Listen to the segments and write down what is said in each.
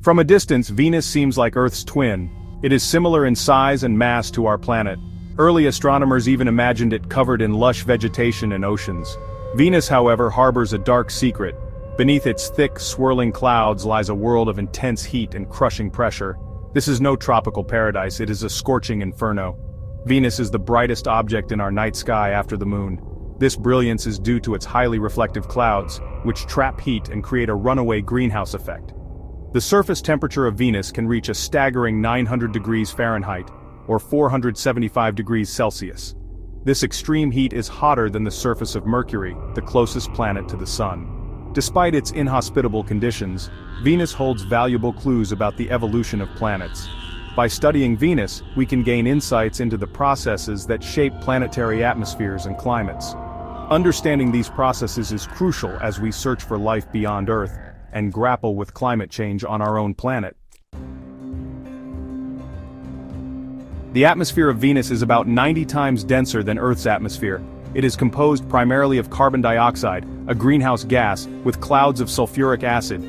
From a distance, Venus seems like Earth's twin. It is similar in size and mass to our planet. Early astronomers even imagined it covered in lush vegetation and oceans. Venus, however, harbors a dark secret. Beneath its thick, swirling clouds lies a world of intense heat and crushing pressure. This is no tropical paradise, it is a scorching inferno. Venus is the brightest object in our night sky after the moon. This brilliance is due to its highly reflective clouds, which trap heat and create a runaway greenhouse effect. The surface temperature of Venus can reach a staggering 900 degrees Fahrenheit, or 475 degrees Celsius. This extreme heat is hotter than the surface of Mercury, the closest planet to the Sun. Despite its inhospitable conditions, Venus holds valuable clues about the evolution of planets. By studying Venus, we can gain insights into the processes that shape planetary atmospheres and climates. Understanding these processes is crucial as we search for life beyond Earth and grapple with climate change on our own planet. The atmosphere of Venus is about 90 times denser than Earth's atmosphere. It is composed primarily of carbon dioxide, a greenhouse gas, with clouds of sulfuric acid.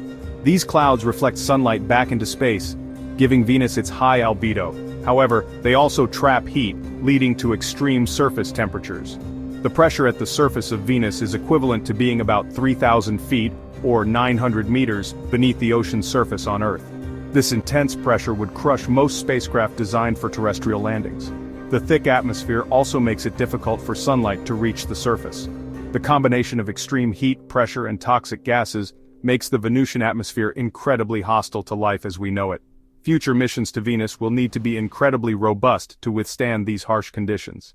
These clouds reflect sunlight back into space, giving Venus its high albedo. However, they also trap heat, leading to extreme surface temperatures. The pressure at the surface of Venus is equivalent to being about 3,000 feet, or 900 meters, beneath the ocean's surface on Earth. This intense pressure would crush most spacecraft designed for terrestrial landings. The thick atmosphere also makes it difficult for sunlight to reach the surface. The combination of extreme heat, pressure, and toxic gases makes the Venusian atmosphere incredibly hostile to life as we know it. Future missions to Venus will need to be incredibly robust to withstand these harsh conditions.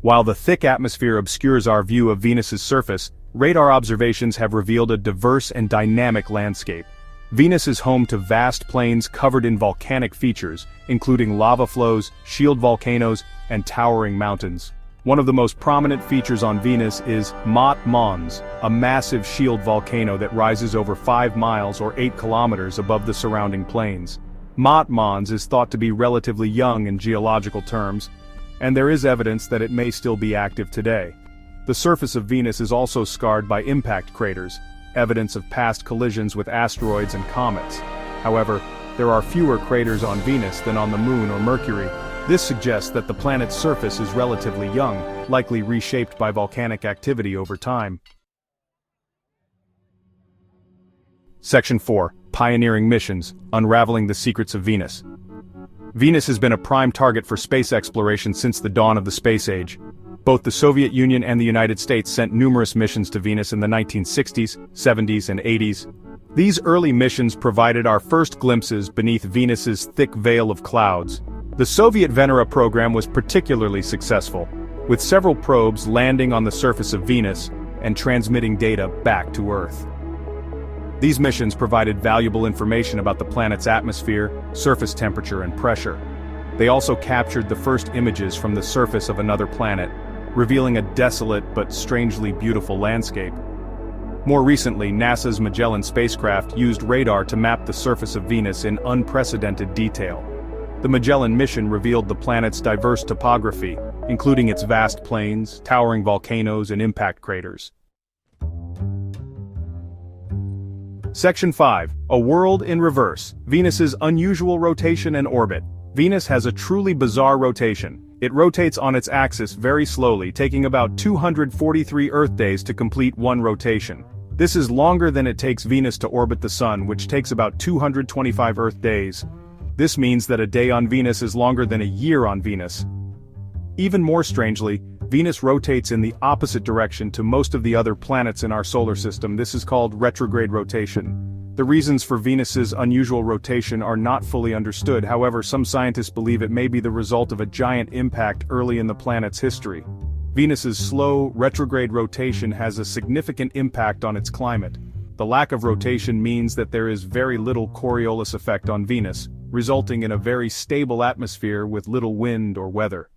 While the thick atmosphere obscures our view of Venus's surface, radar observations have revealed a diverse and dynamic landscape. Venus is home to vast plains covered in volcanic features, including lava flows, shield volcanoes, and towering mountains. One of the most prominent features on Venus is Maat Mons, a massive shield volcano that rises over 5 miles or 8 kilometers above the surrounding plains. Maat Mons is thought to be relatively young in geological terms, and there is evidence that it may still be active today. The surface of Venus is also scarred by impact craters, evidence of past collisions with asteroids and comets. However, there are fewer craters on Venus than on the Moon or Mercury. This suggests that the planet's surface is relatively young, likely reshaped by volcanic activity over time. Section 4. Pioneering Missions, Unraveling the Secrets of Venus. Venus has been a prime target for space exploration since the dawn of the space age. Both the Soviet Union and the United States sent numerous missions to Venus in the 1960s, 70s, and 80s. These early missions provided our first glimpses beneath Venus's thick veil of clouds. The Soviet Venera program was particularly successful, with several probes landing on the surface of Venus and transmitting data back to Earth. These missions provided valuable information about the planet's atmosphere, surface temperature, and pressure. They also captured the first images from the surface of another planet, revealing a desolate but strangely beautiful landscape. More recently, NASA's Magellan spacecraft used radar to map the surface of Venus in unprecedented detail. The Magellan mission revealed the planet's diverse topography, including its vast plains, towering volcanoes, and impact craters. Section 5. A World in Reverse, Venus's Unusual Rotation and Orbit. Venus has a truly bizarre rotation. It rotates on its axis very slowly, taking about 243 Earth days to complete one rotation. This is longer than it takes Venus to orbit the Sun, which takes about 225 Earth days. This means that a day on Venus is longer than a year on Venus. Even more strangely, Venus rotates in the opposite direction to most of the other planets in our solar system. This is called retrograde rotation. The reasons for Venus's unusual rotation are not fully understood. However, some scientists believe it may be the result of a giant impact early in the planet's history. Venus's slow, retrograde rotation has a significant impact on its climate. The lack of rotation means that there is very little Coriolis effect on Venus, resulting in a very stable atmosphere with little wind or weather.